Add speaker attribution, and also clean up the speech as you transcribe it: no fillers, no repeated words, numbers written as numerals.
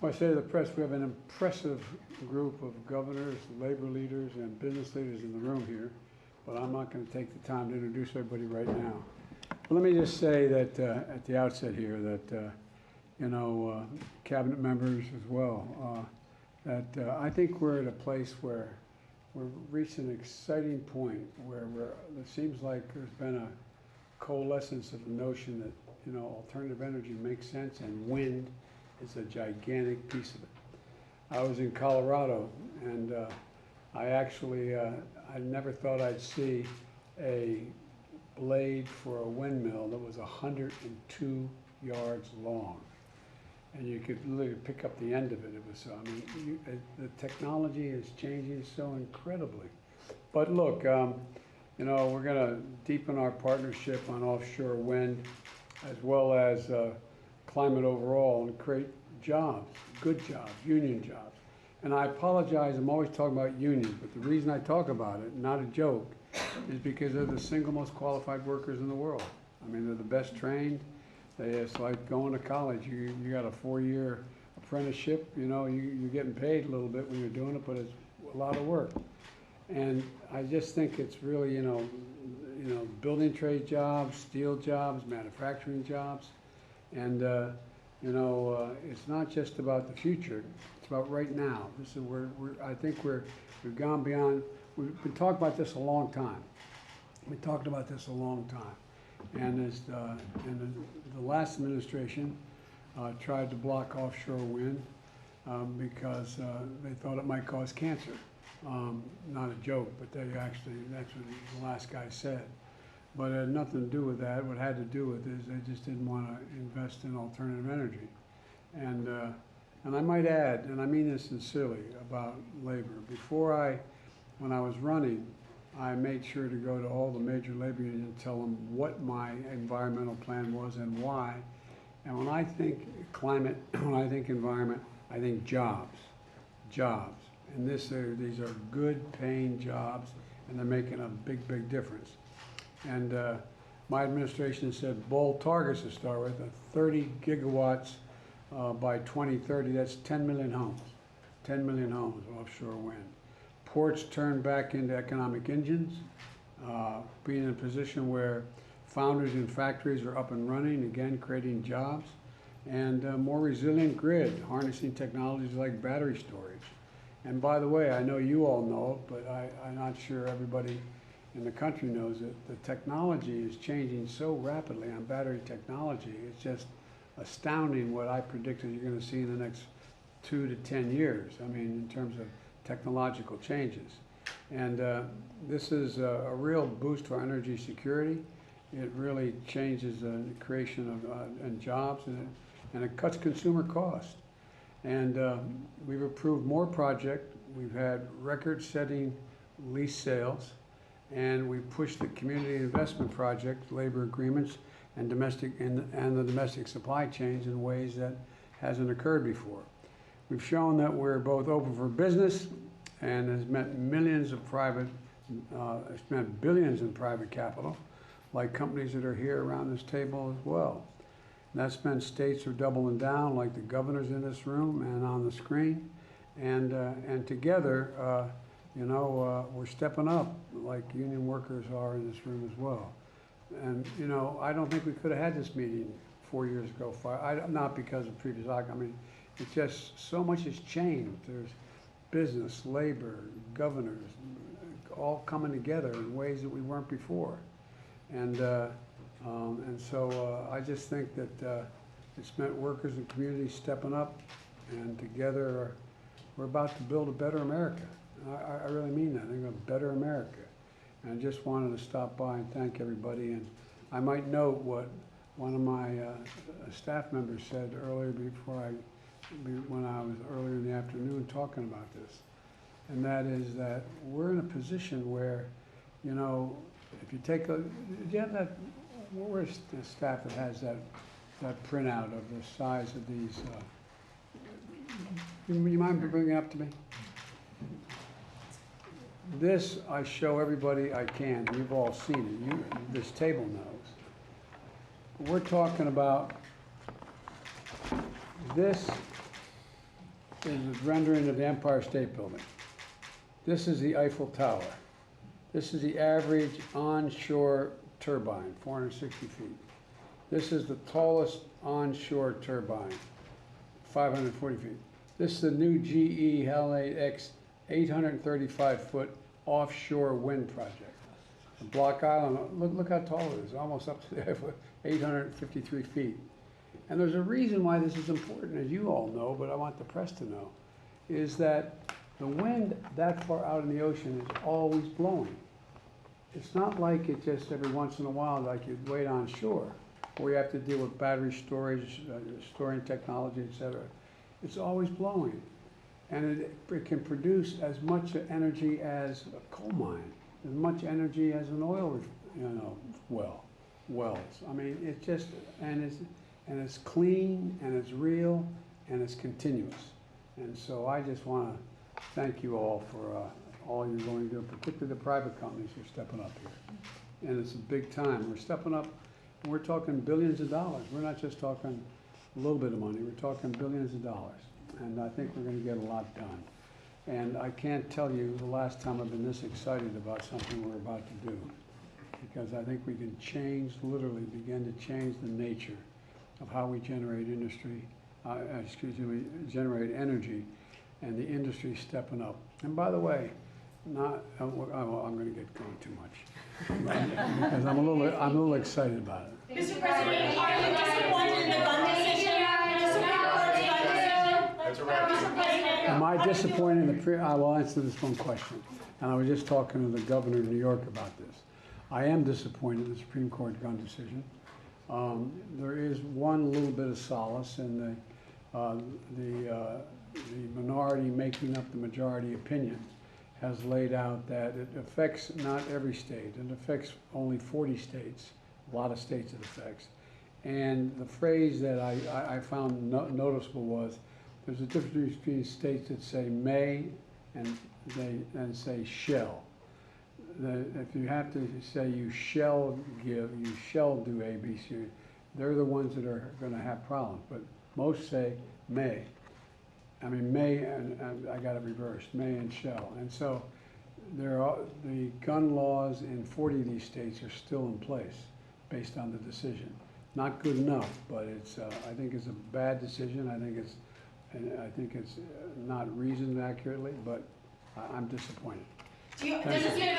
Speaker 1: Well, I say to the press, we have an impressive group of governors, labor leaders, and business leaders in the room here, but I'm not going to take the time to introduce everybody right now. But let me just say that at the outset here that, cabinet members as well, that I think we're at a place where we've reached an exciting point where it seems like there's been a coalescence of the notion that, alternative energy makes sense, and wind is a gigantic piece of it. I was in Colorado, and I actually, I never thought I'd see a blade for a windmill that was 102 yards long. And you could literally pick up the end of it. It was, the technology is changing so incredibly. But look, we're going to deepen our partnership on offshore wind as well as climate overall and create jobs, good jobs, union jobs. And I apologize, I'm always talking about unions, but the reason I talk about it, not a joke, is because they're the single most qualified workers in the world. I mean, they're the best trained. It's like going to college. You got a 4-year apprenticeship, you're getting paid a little bit when you're doing it, but it's a lot of work. And I just think it's really, building trade jobs, steel jobs, manufacturing jobs. And, it's not just about the future, it's about right now. This is I think we've gone beyond, we've been talking about this a long time. We talked about this a long time. And as the last administration tried to block offshore wind because they thought it might cause cancer. Not a joke, but that's what the last guy said. But it had nothing to do with that. What it had to do with is they just didn't want to invest in alternative energy. And I might add, and I mean this sincerely about labor, when I was running, I made sure to go to all the major labor unions and tell them what my environmental plan was and why. And when I think climate, when I think environment, I think jobs. And these are good paying jobs, and they're making a big, big difference. And my administration said bold targets to start with, 30 gigawatts by 2030, that's 10 million homes. 10 million homes offshore wind. Ports turned back into economic engines, being in a position where foundries and factories are up and running, again creating jobs, and a more resilient grid, harnessing technologies like battery storage. And by the way, I know you all know it, but I'm not sure everybody in the country knows it. The technology is changing so rapidly on battery technology. It's just astounding what I predicted you're going to see in the next 2 to 10 years. I mean, in terms of technological changes. And this is a real boost to our energy security. It really changes the creation of jobs, and it cuts consumer cost. And we've approved more projects. We've had record-setting lease sales, and we pushed the community investment project, labor agreements, and the domestic supply chains in ways that hasn't occurred before. We've shown that we're both open for business, and has meant it's meant billions in private capital, like companies that are here around this table as well. And that's meant states are doubling down, like the governors in this room and on the screen, and together, we're stepping up, like union workers are in this room as well. And I don't think we could have had this meeting 4 years ago. Not because of previous, it's just so much has changed. There's business, labor, governors, all coming together in ways that we weren't before. And so I just think that it's meant workers and communities stepping up, and together we're about to build a better America. I really mean that. I think a better America. And I just wanted to stop by and thank everybody. And I might note what one of my staff members said earlier when I was earlier in the afternoon talking about this. And that is that we're in a position where, if you take where's the staff that has that printout of the size of these, you mind bringing it up to me? This I show everybody I can. You've all seen it. This table knows. We're talking about this is a rendering of the Empire State Building. This is the Eiffel Tower. This is the average onshore turbine, 460 feet. This is the tallest onshore turbine, 540 feet. This is the new GE Hell-8X 835-foot offshore wind project. The Block Island, look how tall it is, almost up to the 853 feet. And there's a reason why this is important, as you all know, but I want the press to know, is that the wind that far out in the ocean is always blowing. It's not like it just every once in a while, like you wait on shore, where you have to deal with battery storage, storing technology, etc. It's always blowing. And it can produce as much energy as a coal mine, as much energy as an oil, wells. I mean, it's just, and it's clean, and it's real, and it's continuous. And so I just want to thank you all for all you're going to do, particularly the private companies who are stepping up here. And it's a big time. We're stepping up, and we're talking billions of dollars. We're not just talking a little bit of money. We're talking billions of dollars. And I think we're going to get a lot done. And I can't tell you the last time I've been this excited about something we're about to do, because I think we can change, literally begin to change the nature of how we generate generate energy, and the industry stepping up. And by the way, I'm going to get going too much because I'm a little excited about it.
Speaker 2: Mr. President, are you disappointed in the gun decision? Mr. President.
Speaker 1: Am I disappointed in the I will answer this one question. And I was just talking to the governor of New York about this. I am disappointed in the Supreme Court gun decision. There is one little bit of solace in the minority making up the majority opinion has laid out that it affects not every state. It affects only 40 states, a lot of states it affects. And the phrase that I found noticeable was, there's a difference between states that say may and say shall. If you have to say you shall give, you shall do A, B, C, they're the ones that are going to have problems. But most say may. I mean, may, and I got it reversed, may and shall. And so the gun laws in 40 of these states are still in place based on the decision. Not good enough, but it's, I think it's a bad decision. I think it's not reasoned accurately, but I'm disappointed.
Speaker 2: Does it